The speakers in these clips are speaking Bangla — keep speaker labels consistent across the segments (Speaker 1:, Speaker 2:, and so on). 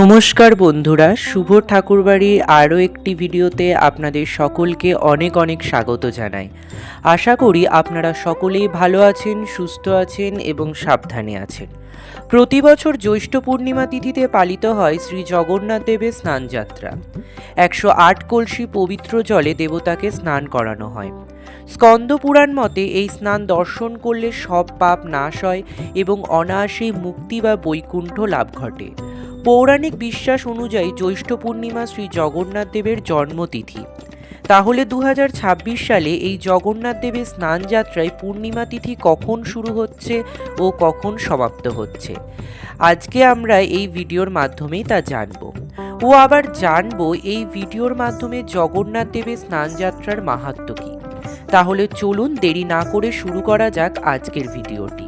Speaker 1: নমস্কার বন্ধুরা, শুভ ঠাকুরবাড়ির আরও একটি ভিডিওতে আপনাদের সকলকে অনেক অনেক স্বাগত জানাই। আশা করি আপনারা সকলেই ভালো আছেন, সুস্থ আছেন এবং সাবধানে আছেন। প্রতি বছর জ্যৈষ্ঠ পূর্ণিমা তিথিতে পালিত হয় শ্রী জগন্নাথ দেবের স্নানযাত্রা। 108 কলসি পবিত্র জলে দেবতাকে স্নান করানো হয়। স্কন্দ পুরাণ মতে এই স্নান দর্শন করলে সব পাপ নাশ হয় এবং অনায়াসেই মুক্তি বা বৈকুণ্ঠ লাভ ঘটে। পৌরাণিক বিশ্বাস অনুযায়ী জ্যৈষ্ঠ পূর্ণিমা শ্রী জগন্নাথ দেবের জন্মতিথি। তাহলে 2026 সালে এই জগন্নাথ দেবের স্নানযাত্রায় পূর্ণিমা তিথি কখন শুরু হচ্ছে ও কখন সমাপ্ত হচ্ছে, আজকে আমরা এই ভিডিওর মাধ্যমেই তা জানব। ও আবার জানবো এই ভিডিওর মাধ্যমে জগন্নাথ দেবের স্নানযাত্রার মাহাত্ম্য কী। তাহলে চলুন দেরি না করে শুরু করা যাক আজকের ভিডিওটি।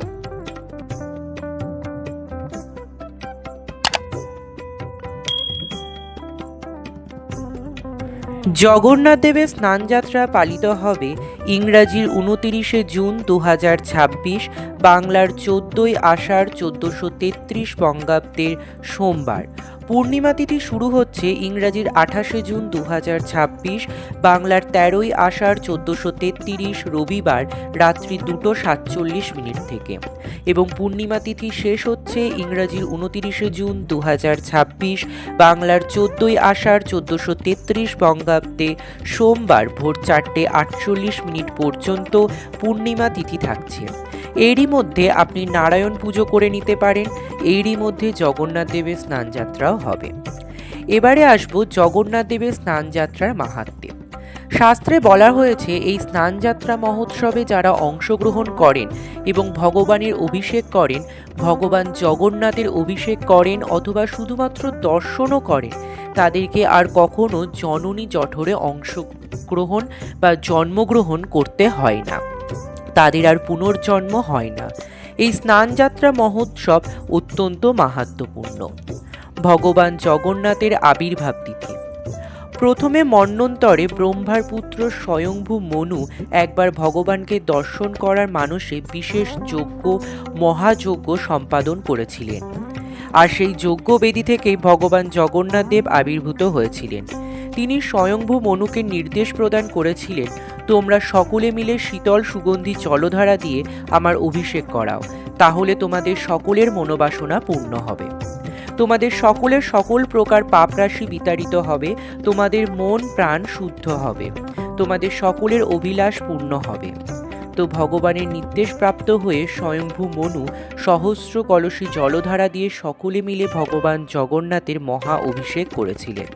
Speaker 1: জগন্নাথ দেবের স্নানযাত্রা পালিত হবে ইংরাজির 29শে জুন 2026, বাংলার 14ই আষাঢ় 1433 বঙ্গাব্দের সোমবার। পূর্ণিমা তিথি শুরু হচ্ছে ইংরাজির 28শে জুন 2026, বাংলার 13ই আষাঢ় 1433 রবিবার রাত্রি 2:47 থেকে এবং পূর্ণিমা তিথি শেষ হচ্ছে ইংরাজির 29শে জুন 2026, বাংলার 14ই আষাঢ় 1433 বঙ্গাব্দে সোমবার ভোর 4:48 পর্যন্ত পূর্ণিমা তিথি থাকছে। এরই মধ্যে আপনি নারায়ণ পুজো করে নিতে পারেন। এরই মধ্যে জগন্নাথ দেবের স্নানযাত্রাও হবে। এবারে আসবো জগন্নাথ দেবের স্নানযাত্রার মাহাত্ম্যে। শাস্ত্রে বলা হয়েছে এই স্নানযাত্রা মহোৎসবে যারা অংশগ্রহণ করেন এবং ভগবানের অভিষেক করেন, ভগবান জগন্নাথের অভিষেক করেন অথবা শুধুমাত্র দর্শনও করেন, তাদেরকে আর কখনো জননী জঠরে অংশগ্রহণ বা জন্মগ্রহণ করতে হয় না, তাদের আর পুনর্জন্ম হয় না। এই স্নানযাত্রা মহোৎসব অত্যন্ত মাহাত্ম্যপূর্ণ। ভগবান জগন্নাথের আবির্ভাব তিথি। প্রথমে মন্বন্তরে ব্রহ্মার পুত্র স্বয়ংভূ মনু একবার ভগবানকে দর্শন করার মানসে বিশেষ যজ্ঞ, মহাযজ্ঞ সম্পাদন করেছিলেন। আর সেই যজ্ঞ বেদী থেকেই ভগবান জগন্নাথ দেব আবির্ভূত হয়েছিলেন। তিনি স্বয়ংভূ মনুকে নির্দেশ প্রদান করেছিলেন, তোমরা সকলে মিলে শীতল সুগন্ধি জলধারা দিয়ে আমার অভিষেক করাও, তাহলে তোমাদের সকলের মনোবাসনা পূর্ণ হবে, তোমাদের সকলের সকল প্রকার পাপরাশি বিতাড়িত হবে, তোমাদের মন প্রাণ শুদ্ধ হবে, তোমাদের সকলের অভিলাষ পূর্ণ হবে। তো ভগবানের নির্দেশ প্রাপ্ত হয়ে স্বয়ংভূ মনু সহস্র কলসী জলধারা দিয়ে সকলে মিলে ভগবান জগন্নাথের মহা অভিষেক করেছিলেন।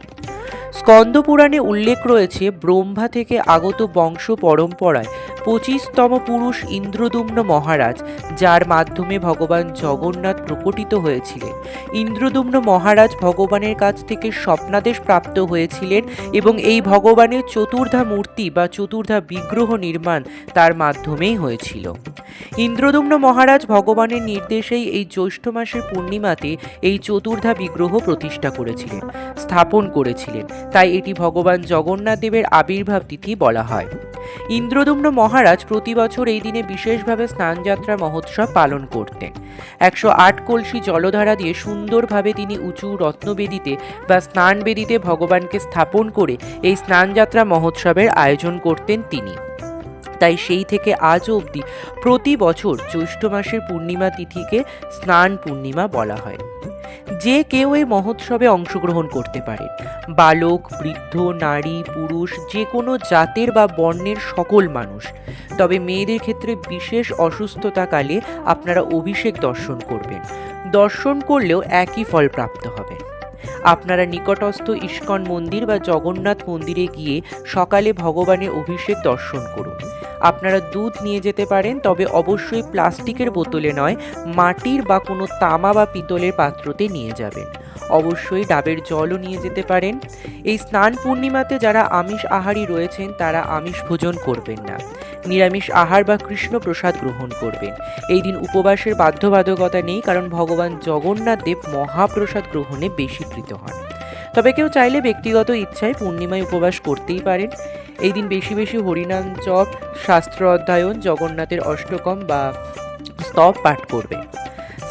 Speaker 1: স্কন্দ পুরাণে উল্লেখ রয়েছে, ব্রহ্মা থেকে আগত বংশ পরম্পরায় 25তম পুরুষ ইন্দ্রদুম্ন মহারাজ, যার মাধ্যমে ভগবান জগন্নাথ প্রকটিত হয়েছিলেন। ইন্দ্রদুম্ন মহারাজ ভগবানের কাছ থেকে স্বপ্নাদেশ প্রাপ্ত হয়েছিলেন এবং এই ভগবানের চতুর্ধা মূর্তি বা চতুর্ধা বিগ্রহ নির্মাণ তার মাধ্যমেই হয়েছিল। ইন্দ্রদুম্ন মহারাজ ভগবানের নির্দেশেই এই জ্যৈষ্ঠ মাসের পূর্ণিমাতে এই চতুর্ধা বিগ্রহ প্রতিষ্ঠা করেছিলেন, স্থাপন করেছিলেন। তাই এটি ভগবান জগন্নাথ দেবের আবির্ভাব তিথি বলা হয়। ইন্দ্রদুম্ন মহারাজ প্রতি বছর এই দিনে বিশেষভাবে স্নানযাত্রা মহোৎসব পালন করতেন। 108 কলসি জলধারা দিয়ে সুন্দরভাবে তিনি উঁচু রত্নবেদিতে বা স্নানবেদিতে ভগবানকে স্থাপন করে এই স্নানযাত্রা মহোৎসবের আয়োজন করতেন তিনি। তাই সেই থেকে আজও অবধি প্রতি বছর জ্যৈষ্ঠ মাসের পূর্ণিমা তিথিকে স্নান পূর্ণিমা বলা হয়। যে কেউ এই মহোৎসবে অংশগ্রহণ করতে পারে, বালক, বৃদ্ধ, নারী, পুরুষ, যে কোনো জাতের বা বর্ণের সকল মানুষ। তবে মেয়েদের ক্ষেত্রে বিশেষ অসুস্থতাকালে আপনারা অভিষেক দর্শন করবেন। দর্শন করলেও একই ফল প্রাপ্ত হবে। আপনারা নিকটস্থ ইস্কন মন্দির বা জগন্নাথ মন্দিরে গিয়ে সকালে ভগবানের অভিষেক দর্শন করুন। আপনারা দুধ নিয়ে যেতে পারেন, তবে অবশ্যই প্লাস্টিকের বোতলে নয়, মাটির বা কোনো তামা বা পিতলের পাত্রতে নিয়ে যাবেন। অবশ্যই ডাবের জলও নিয়ে যেতে পারেন। এই স্নান পূর্ণিমাতে যারা আমিষ আহারী রয়েছেন তারা আমিষ ভোজন করবেন না, নিরামিষ আহার বা কৃষ্ণ প্রসাদ গ্রহণ করবেন। এই দিন উপবাসের বাধ্যবাধকতা নেই, কারণ ভগবান জগন্নাথ দেব মহাপ্রসাদ গ্রহণে বেশি প্রীত হন। তবে কেউ চাইলে ব্যক্তিগত ইচ্ছায় পূর্ণিমায় উপবাস করতেই পারেন। এই দিন বেশি বেশি হরিনাম জপ, শাস্ত্র অধ্যয়ন, জগন্নাথের অষ্টকম বা স্তব পাঠ করবেন।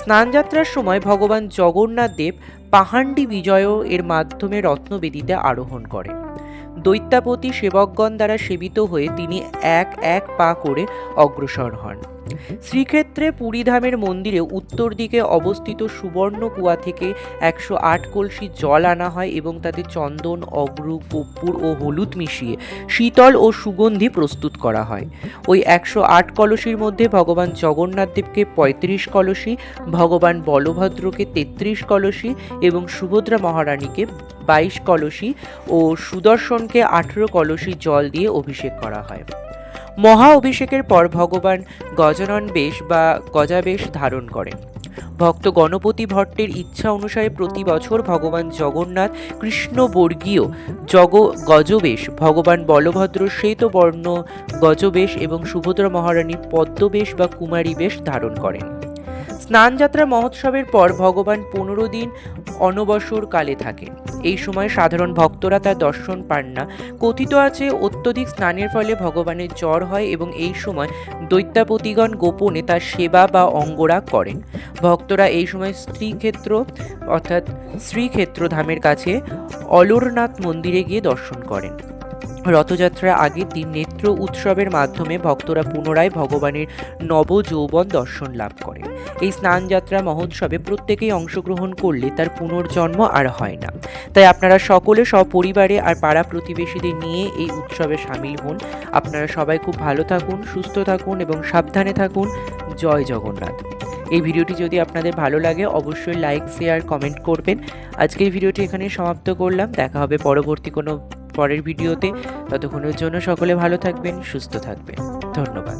Speaker 1: স্নানযাত্রার সময় ভগবান জগন্নাথ দেব পাহান্ডি বিজয়ও এর মাধ্যমে রত্নবেদিতে আরোহণ করেন। দৈত্যাপতি সেবকগণ দ্বারা সেবিত হয়ে তিনি এক এক পা করে অগ্রসর হন। শ্রীক্ষেত্রে পুরীধামের মন্দিরে উত্তর দিকে অবস্থিত সুবর্ণ কুয়া থেকে 108 কলসি জল আনা হয় এবং তাতে চন্দন, অগ্রু, কর্পূর ও হলুদ মিশিয়ে শীতল ও সুগন্ধি প্রস্তুত করা হয়। ওই 108 কলসির মধ্যে ভগবান জগন্নাথ দেবকে 35 কলসি, ভগবান বলভদ্রকে 33 কলসি এবং সুভদ্রা মহারানীকে 22 কলসি ও সুদর্শনকে 18 কলসি জল দিয়ে অভিষেক করা হয়। মহা অভিষেকের পর ভগবান গজানন বেশ বা গজাবেশ ধারণ করেন। ভক্ত গণপতি ভট্টের ইচ্ছা অনুসারে প্রতি বছর ভগবান জগন্নাথ কৃষ্ণবর্গীয় গজবেশ, ভগবান বলভদ্র শ্বেতবর্ণ গজবেশ এবং সুভদ্রা মহারানী পদ্মবেশ বা কুমারী বেশ ধারণ করেন। স্নানযাত্রা মহোৎসবের পর ভগবান 15 দিন অনবসর কালে থাকেন। এই সময় সাধারণ ভক্তরা তার দর্শন পান না। কথিত আছে অত্যধিক স্নানের ফলে ভগবানের জ্বর হয় এবং এই সময় দৈত্যাপতিগণ গোপনে তার সেবা বা অঙ্গরাগ করেন। ভক্তরা এই সময় শ্রীক্ষেত্র ধামের কাছে অলরনাথ মন্দিরে গিয়ে দর্শন করেন। রথযাত্রার আগের দিন নেত্র উৎসবের মাধ্যমে ভক্তরা পুনরায় ভগবানের নবযৌবন দর্শন লাভ করেন। এই স্নানযাত্রা মহোৎসবে প্রত্যেকেই অংশগ্রহণ করলে তার পুনর্জন্ম আর হয় না। তাই আপনারা সকলে সপরিবারে আর পাড়া প্রতিবেশীদের নিয়ে এই উৎসবে সামিল হন। আপনারা সবাই খুব ভালো থাকুন, সুস্থ থাকুন এবং সাবধানে থাকুন। জয় জগন্নাথ। এই ভিডিওটি যদি আপনাদের ভালো লাগে অবশ্যই লাইক, শেয়ার, কমেন্ট করবেন। আজকের ভিডিওটি এখানে সমাপ্ত করলাম। দেখা হবে পরের ভিডিওতে। ততক্ষণের জন্য সকলে ভালো থাকবেন, সুস্থ থাকবেন। ধন্যবাদ।